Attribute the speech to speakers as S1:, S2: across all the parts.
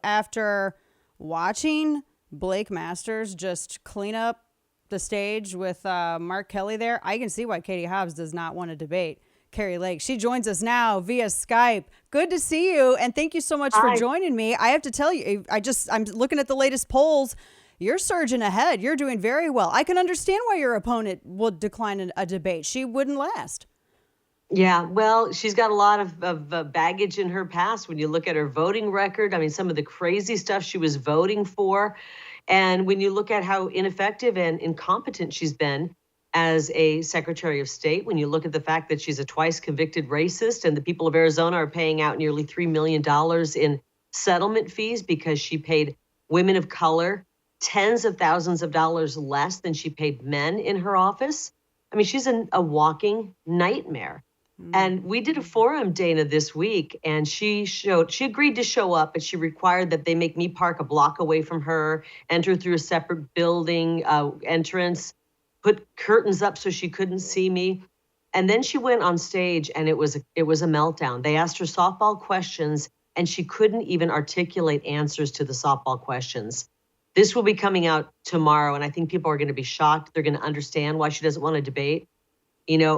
S1: After watching Blake Masters just clean up the stage with Mark Kelly there, I can see why Katie Hobbs does not want to debate Kari Lake. She joins us now via Skype. Good to see you, and thank you so much for
S2: Hi.
S1: joining me. I have to tell you, I'm looking at the latest polls. You're surging ahead. You're doing very well. I can understand why your opponent would decline a debate. She wouldn't last.
S2: Yeah, well, she's got a lot of baggage in her past. When you look at her voting record, I mean, some of the crazy stuff she was voting for. And when you look at how ineffective and incompetent she's been as a Secretary of State, when you look at the fact that she's a twice convicted racist and the people of Arizona are paying out nearly $3 million in settlement fees because she paid women of color tens of thousands of dollars less than she paid men in her office. I mean, she's a walking nightmare. And we did a forum, Dana, this week, and she agreed to show up, but she required that they make me park a block away from her, enter through a separate building entrance, put curtains up so she couldn't see me. And then she went on stage, and it was a meltdown. They asked her softball questions, and she couldn't even articulate answers to the softball questions. This will be coming out tomorrow, and I think people are going to be shocked. They're going to understand why she doesn't want to debate. That's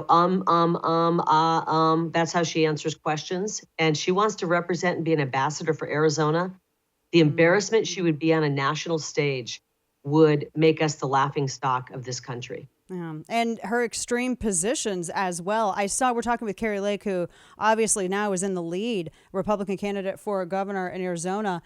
S2: how she answers questions. And she wants to represent and be an ambassador for Arizona. The embarrassment she would be on a national stage would make us the laughing stock of this country.
S1: And her extreme positions as well. We're talking with Kari Lake, who obviously now is in the lead, Republican candidate for governor in Arizona.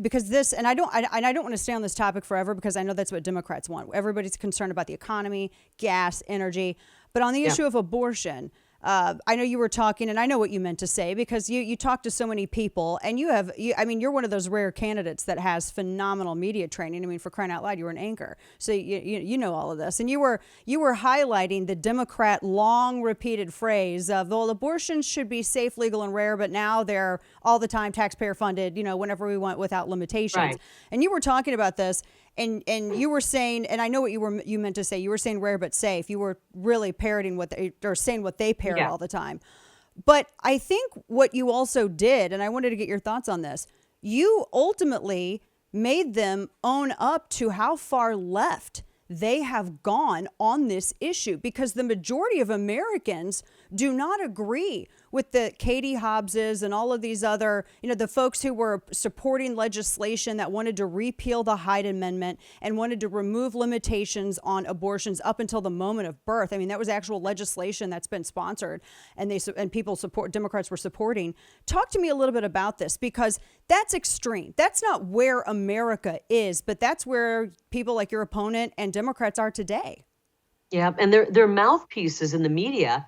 S1: Because this, and I don't want to stay on this topic forever because I know that's what Democrats want. Everybody's concerned about the economy, gas, energy. But on the issue of abortion, I know you were talking, and I know what you meant to say because you talk to so many people, and you're one of those rare candidates that has phenomenal media training. I mean, for crying out loud, you were an anchor, so you know all of this, and you were highlighting the Democrat long repeated phrase of, well, abortions should be safe, legal, and rare, but now they're all the time taxpayer funded, whenever we want, without limitations.
S2: Right.
S1: And you were talking about this. And you were saying, and I know what you meant to say. You were saying rare but safe. You were really parroting saying what they parrot all the time. But I think what you also did, and I wanted to get your thoughts on this. You ultimately made them own up to how far left they have gone on this issue, because the majority of Americans do not agree with the Katie Hobbses and all of these other, the folks who were supporting legislation that wanted to repeal the Hyde Amendment and wanted to remove limitations on abortions up until the moment of birth. I mean, that was actual legislation that's been sponsored, and Democrats were supporting. Talk to me a little bit about this, because that's extreme. That's not where America is, but that's where people like your opponent and Democrats are today.
S2: Yeah, and their mouthpieces in the media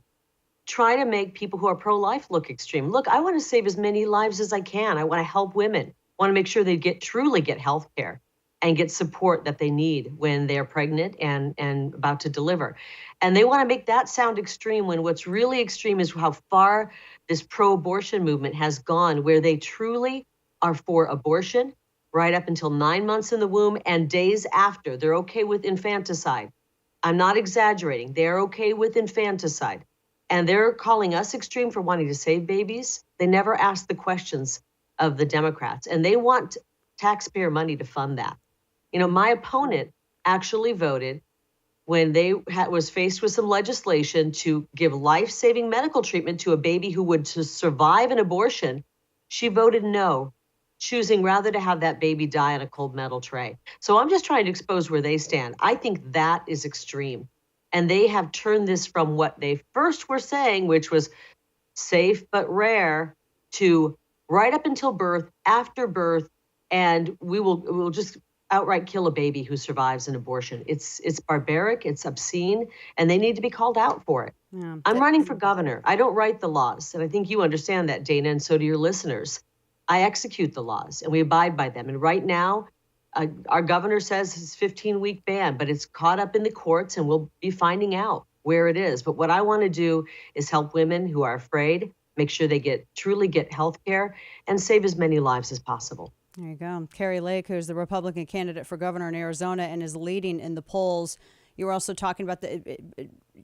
S2: try to make people who are pro-life look extreme. Look, I want to save as many lives as I can. I want to help women. I want to make sure they truly get health care and get support that they need when they're pregnant and about to deliver. And they want to make that sound extreme, when what's really extreme is how far this pro-abortion movement has gone, where they truly are for abortion right up until 9 months in the womb and days after. They're okay with infanticide. I'm not exaggerating. They're okay with infanticide. And they're calling us extreme for wanting to save babies. They never ask the questions of the Democrats, and they want taxpayer money to fund that. My opponent actually voted when they was faced with some legislation to give life-saving medical treatment to a baby who would survive an abortion. She voted no, choosing rather to have that baby die on a cold metal tray. So I'm just trying to expose where they stand. I think that is extreme. And they have turned this from what they first were saying, which was safe but rare, to right up until birth, after birth, and we'll just outright kill a baby who survives an abortion. It's barbaric, it's obscene, and they need to be called out for it. Yeah, I'm running for governor. I don't write the laws, and I think you understand that, Dana, and so do your listeners. I execute the laws, and we abide by them. And right now, our governor says it's a 15-week ban, but it's caught up in the courts, and we'll be finding out where it is. But what I want to do is help women who are afraid, make sure they truly get health care, and save as many lives as possible.
S1: There you go. Kari Lake, who's the Republican candidate for governor in Arizona and is leading in the polls. You were also talking about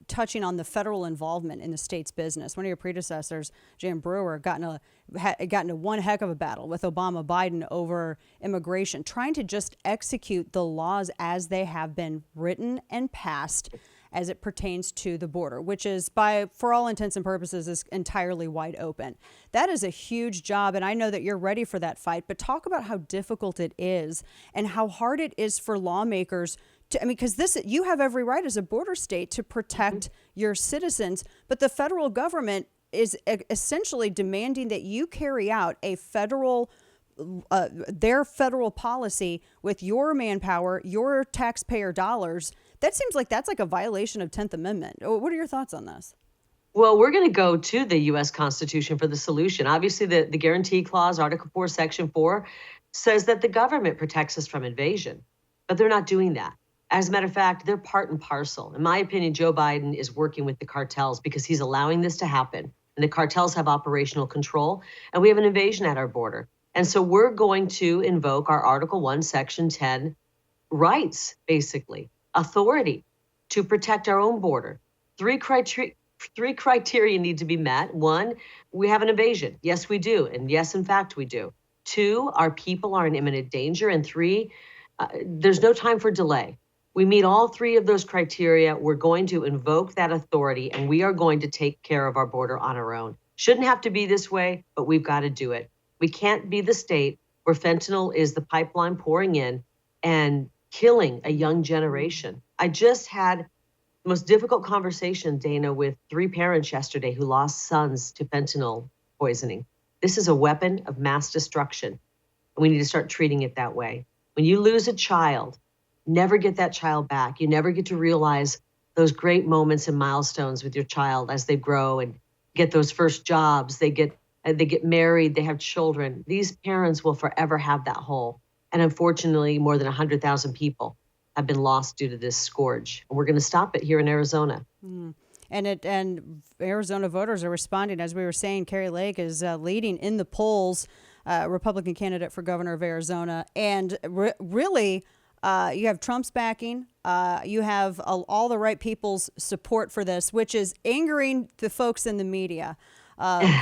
S1: touching on the federal involvement in the state's business. One of your predecessors, Jan Brewer, got into one heck of a battle with Obama Biden over immigration, trying to just execute the laws as they have been written and passed as it pertains to the border, which is, for all intents and purposes, is entirely wide open. That is a huge job, and I know that you're ready for that fight, but talk about how difficult it is and how hard it is for lawmakers to, because you have every right as a border state to protect your citizens, but the federal government is essentially demanding that you carry out a their federal policy with your manpower, your taxpayer dollars. That seems like that's like a violation of 10th Amendment. What are your thoughts on this?
S2: Well, we're going to go to the U.S. Constitution for the solution. Obviously, the Guarantee Clause, Article 4, Section 4, says that the government protects us from invasion, but they're not doing that. As a matter of fact, they're part and parcel. In my opinion, Joe Biden is working with the cartels because he's allowing this to happen. And the cartels have operational control, and we have an invasion at our border. And so we're going to invoke our Article 1, Section 10 rights, basically, authority to protect our own border. Three criteria need to be met. One, we have an invasion. Yes, we do. And yes, in fact, we do. Two, our people are in imminent danger. And three, there's no time for delay. We meet all three of those criteria. We're going to invoke that authority, and we are going to take care of our border on our own. Shouldn't have to be this way, but we've got to do it. We can't be the state where fentanyl is the pipeline pouring in and killing a young generation. I just had the most difficult conversation, Dana, with 3 parents yesterday who lost sons to fentanyl poisoning. This is a weapon of mass destruction, and we need to start treating it that way. When you lose a child, never get that child back. You never get to realize those great moments and milestones with your child as they grow and get those first jobs. They get married, they have children. These parents will forever have that hole. And unfortunately, more than 100,000 people have been lost due to this scourge. And we're going to stop it here in Arizona.
S1: And Arizona voters are responding. As we were saying, Kari Lake is leading in the polls, Republican candidate for governor of Arizona. And really, you have Trump's backing. You have all the right people's support for this, which is angering the folks in the media.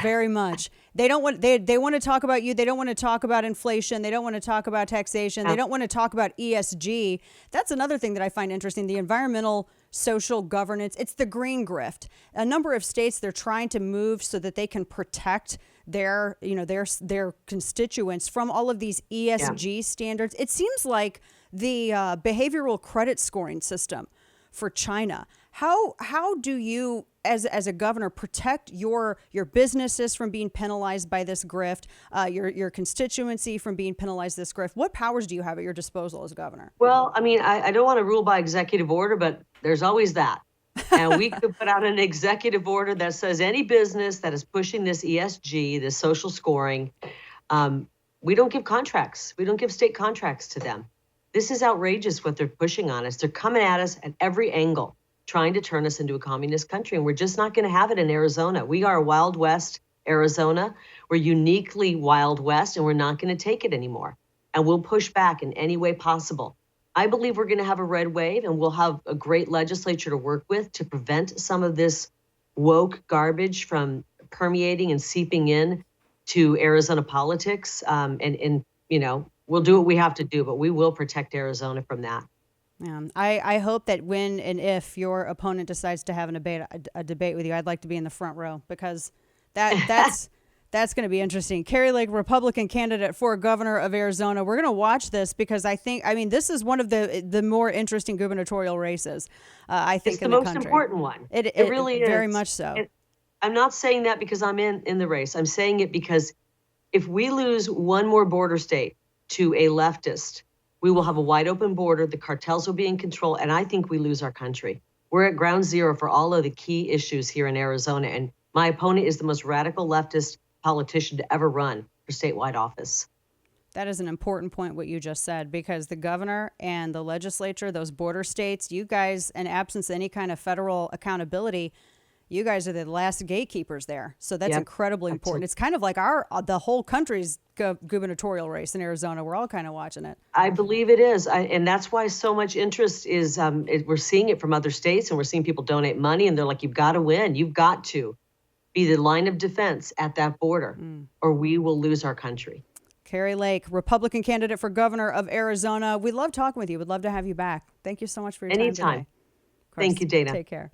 S1: Very much. They want to talk about you. They don't want to talk about inflation. They don't want to talk about taxation. They don't want to talk about ESG. That's another thing that I find interesting. The environmental, social governance. It's the green grift. A number of states, they're trying to move so that they can protect their constituents from all of these ESG standards. It seems like the behavioral credit scoring system for China. How do you, as a governor, protect your businesses from being penalized by this grift, your constituency from being penalized this grift? What powers do you have at your disposal as governor?
S2: Well, I don't want to rule by executive order, but there's always that. And we could put out an executive order that says any business that is pushing this ESG, this social scoring, we don't give contracts. We don't give state contracts to them. This is outrageous what they're pushing on us. They're coming at us at every angle, trying to turn us into a communist country. And we're just not going to have it in Arizona. We are Wild West, Arizona. We're uniquely Wild West, and we're not going to take it anymore. And we'll push back in any way possible. I believe we're going to have a red wave, and we'll have a great legislature to work with to prevent some of this woke garbage from permeating and seeping in to Arizona politics. We'll do what we have to do, but we will protect Arizona from that.
S1: I hope that when and if your opponent decides to have a debate with you, I'd like to be in the front row, because that's going to be interesting. Kari Lake, Republican candidate for governor of Arizona. We're going to watch this because this is one of the more interesting gubernatorial races. I think
S2: it's
S1: in
S2: the
S1: the
S2: most
S1: country.
S2: Important one.
S1: It really is very much so.
S2: I'm not saying that because I'm in the race. I'm saying it because if we lose one more border state to a leftist, we will have a wide open border. The cartels will be in control. And I think we lose our country. We're at ground zero for all of the key issues here in Arizona. And my opponent is the most radical leftist politician to ever run for statewide office.
S1: That is an important point, what you just said, because the governor and the legislature, those border states, you guys, in absence of any kind of federal accountability, You guys are the last gatekeepers there. So that's
S2: Yep.
S1: incredibly important. It's kind of like the whole country's gubernatorial race in Arizona. We're all kind of watching it.
S2: I believe it is. And that's why so much interest is, we're seeing it from other states, and we're seeing people donate money, and they're like, you've got to win. You've got to be the line of defense at that border, or we will lose our country.
S1: Kari Lake, Republican candidate for governor of Arizona. We love talking with you. We'd love to have you back. Thank you so much for your time
S2: Anytime.
S1: today.
S2: Thank you, Dana.
S1: Take care.